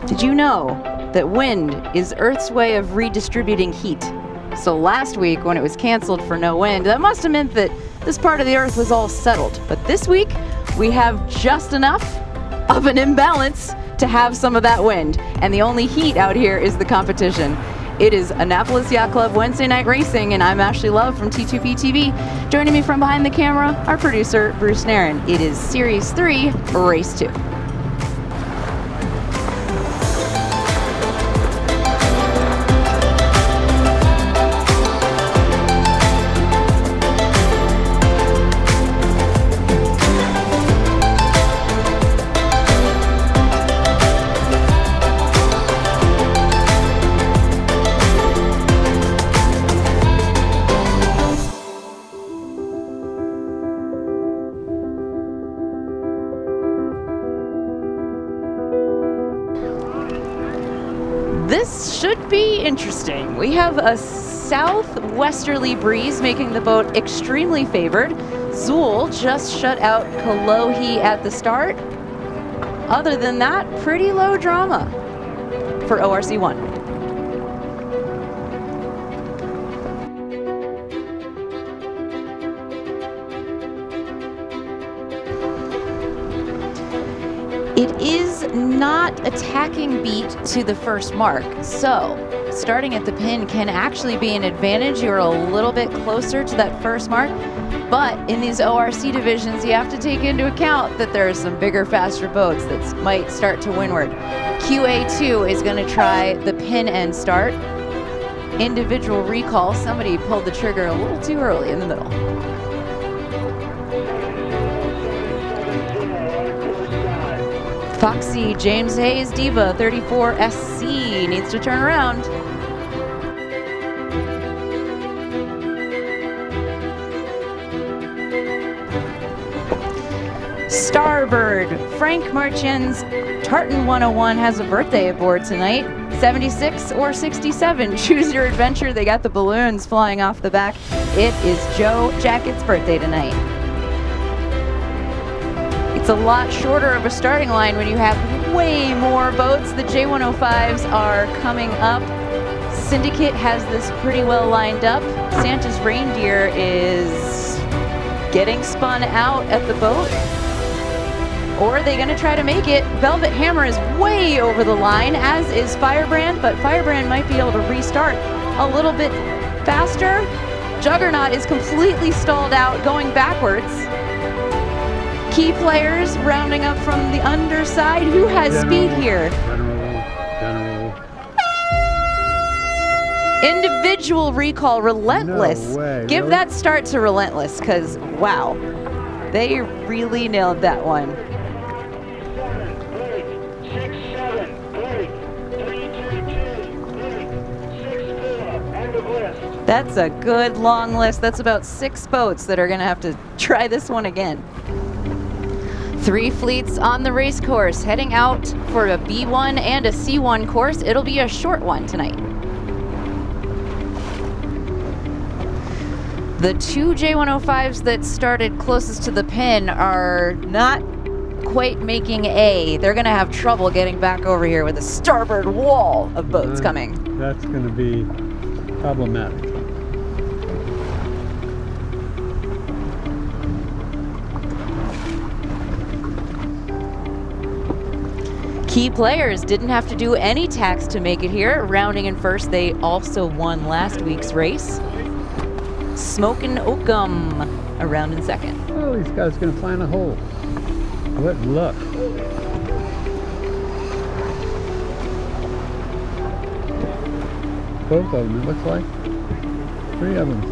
Did you know that wind is Earth's way of redistributing heat? So last week when it was canceled for no wind, that must have meant that this part of the Earth was all settled. But this week, we have just enough of an imbalance to have some of that wind. And the only heat out here is the competition. It is Annapolis Yacht Club Wednesday night racing, and I'm Ashley Love from T2P TV. Joining me from behind the camera, our producer, Bruce Nairn. It is Series 3, Race 2. This should be interesting. We have a southwesterly breeze making the boat extremely favored. Zool just shut out Kalohi at the start. Other than that, pretty low drama for ORC1. It is not a tacking beat to the first mark, so starting at the pin can actually be an advantage. You're a little bit closer to that first mark, but in these ORC divisions, you have to take into account that there are some bigger, faster boats that might start to windward. QA2 is going to try the pin end start. Individual recall, somebody pulled the trigger a little too early in the middle. Foxy James Hayes Diva 34 SC needs to turn around. Starbird Frank Marchand's Tartan 101 has a birthday aboard tonight. 76 or 67, choose your adventure. They got the balloons flying off the back. It is Joe Jackett's birthday tonight. It's a lot shorter of a starting line when you have way more boats. The J105s are coming up. Syndicate has this pretty well lined up. Santa's Reindeer is getting spun out at the boat. Or are they going to try to make it? Velvet Hammer is way over the line, as is Firebrand, but Firebrand might be able to restart a little bit faster. Juggernaut is completely stalled out, going backwards. Key players rounding up from the underside. Who has speed here? General. Individual recall, Relentless. No way, Give really? that start to Relentless, because wow, they really nailed that one. 6, 7, 8, 3, 2, 2, 6, 4, end of list. That's a good long list. That's about 6 boats that are going to have to try this one again. 3 fleets on the race course, heading out for a B1 and a C1 course. It'll be a short one tonight. The 2 J105s that started closest to the pin are not quite making A. They're going to have trouble getting back over here with a starboard wall of boats coming. That's going to be problematic. Key players didn't have to do any tacks to make it here. Rounding in first, they also won last week's race. Smokin' Oakham around in second. Oh, these guys are going to find a hole. What luck. Both of them, it looks like. 3 of them.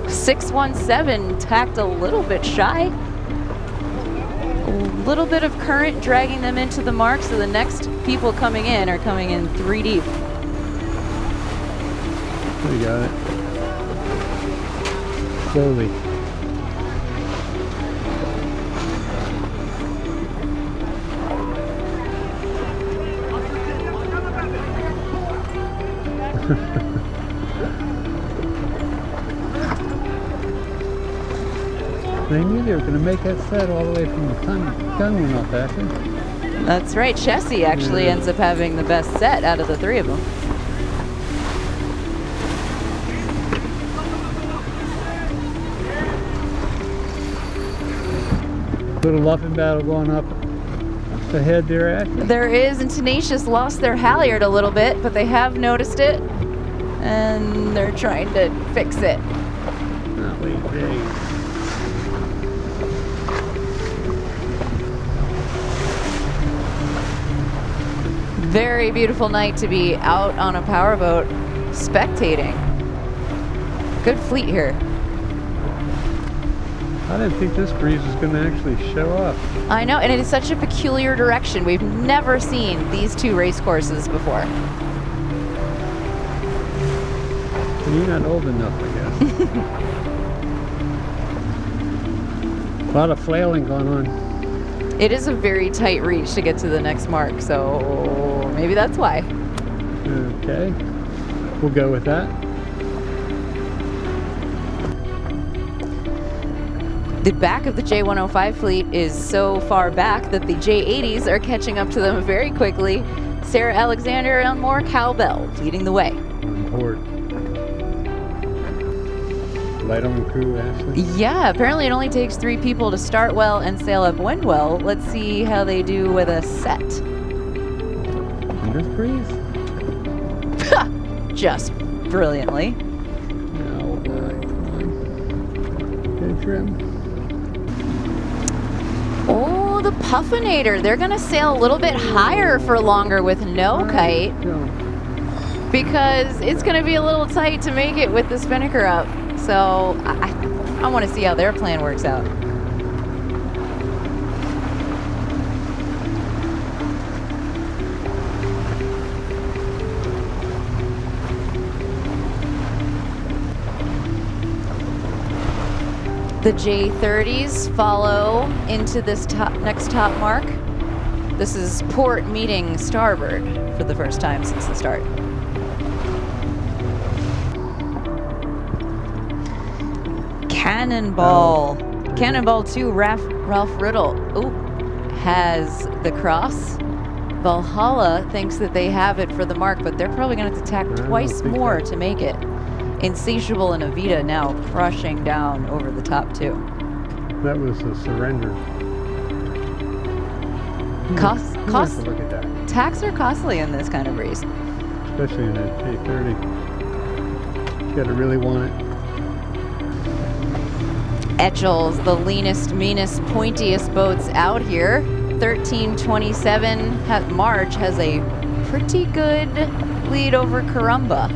617 tacked a little bit shy. A little bit of current dragging them into the mark, so the next people coming in are coming in 3 deep. We got it. Slowly. They knew they were going to make that set all the way from the gun went off after. That's right. Chessie actually ends up having the best set out of the three of them. Little luffing battle going up ahead there, Ashley. There is, and Tenacious lost their halyard a little bit, but they have noticed it, and they're trying to fix it. Golly gee. Very beautiful night to be out on a powerboat spectating. Good fleet here. I didn't think this breeze was going to actually show up. I know, and it is such a peculiar direction. We've never seen these two race courses before. And you're not old enough, I guess. A lot of flailing going on. It is a very tight reach to get to the next mark, so maybe that's why. Okay, we'll go with that. The back of the J105 fleet is so far back that the J80s are catching up to them very quickly. Sarah Alexander and more cowbell leading the way. On board. Light on crew, Ashley. Yeah, apparently it only takes 3 people to start well and sail upwind well. Let's see how they do with a set. And this breeze? Just brilliantly. No, right, come on. Good trim. Oh, the Puffinator. They're going to sail a little bit higher for longer with no kite because it's going to be a little tight to make it with the spinnaker up. So I want to see how their plan works out. The J30s follow into this next top mark. This is port meeting starboard for the first time since the start. Cannonball. Cannonball 2, Ralph Riddle has the cross. Valhalla thinks that they have it for the mark, but they're probably going to have to tack twice more to make it. Insatiable and Avita now crushing down over the top 2. That was a surrender. Cost Look at that. tacks are costly in this kind of breeze. Especially in that J30. You gotta really want it. Etchel's the leanest, meanest, pointiest boats out here. 1327 March has a pretty good lead over Carumba.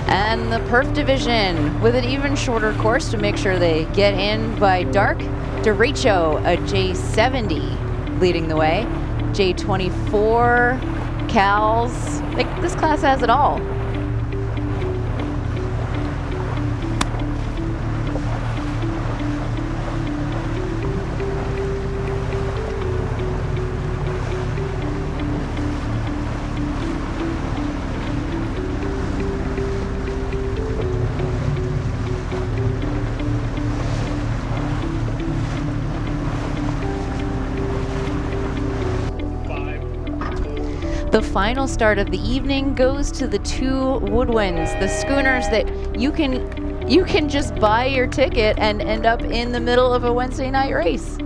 And the Perf division with an even shorter course to make sure they get in by dark. Derecho, a J70 leading the way. J24, Cals. This class has it all. The final start of the evening goes to the 2 woodwinds, the schooners that you can just buy your ticket and end up in the middle of a Wednesday night race.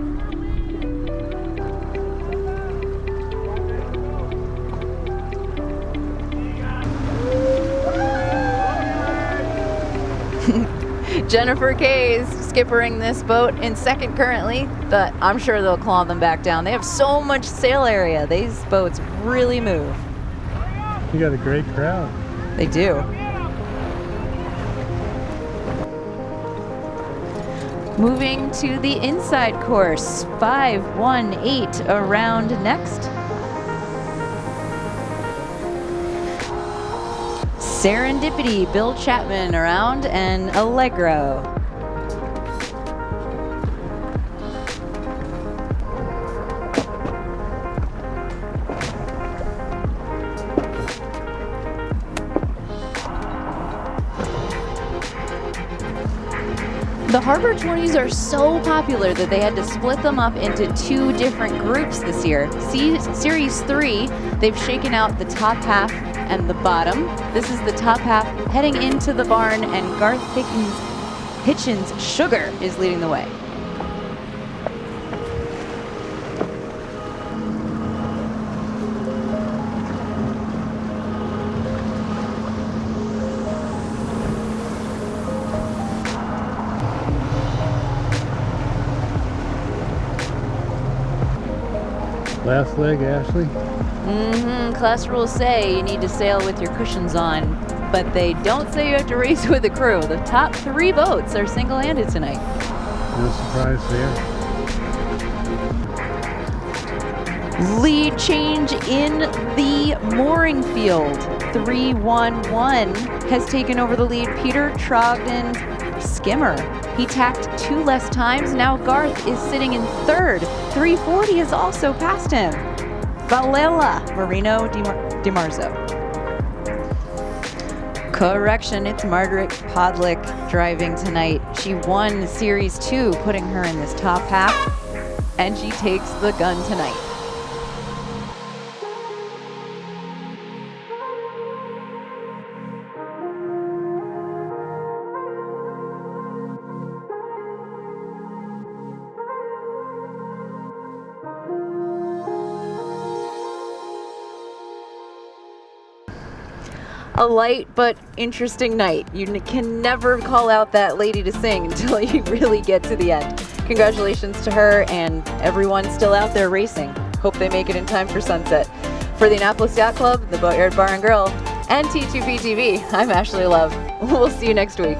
Jennifer Kay's skippering this boat in second currently, but I'm sure they'll claw them back down. They have so much sail area. These boats really move. You got a great crowd. They do. Moving to the inside course, 518 around next. Serendipity, Bill Chapman around, and Allegro. The Harbor 20s are so popular that they had to split them up into 2 different groups this year. Series 3, they've shaken out the top half and the bottom. This is the top half heading into the barn, and Garth Hitchens Sugar is leading the way. Last leg, Ashley. Class rules say you need to sail with your cushions on, but they don't say you have to race with a crew. The top 3 boats are single-handed tonight. No surprise there. Lead change in the mooring field. 311 has taken over the lead. Peter Trogdon's skimmer. He tacked 2 less times. Now Garth is sitting in 3rd. 340 has also passed him. Valela Marino DiMarzo. Correction, it's Margaret Podlick driving tonight. She won Series 2, putting her in this top half, and she takes the gun tonight. A light but interesting night. You can never call out that lady to sing until you really get to the end. Congratulations to her and everyone still out there racing. Hope they make it in time for sunset. For the Annapolis Yacht Club, the Boatyard Bar and Grill, and T2P TV, I'm Ashley Love. We'll see you next week.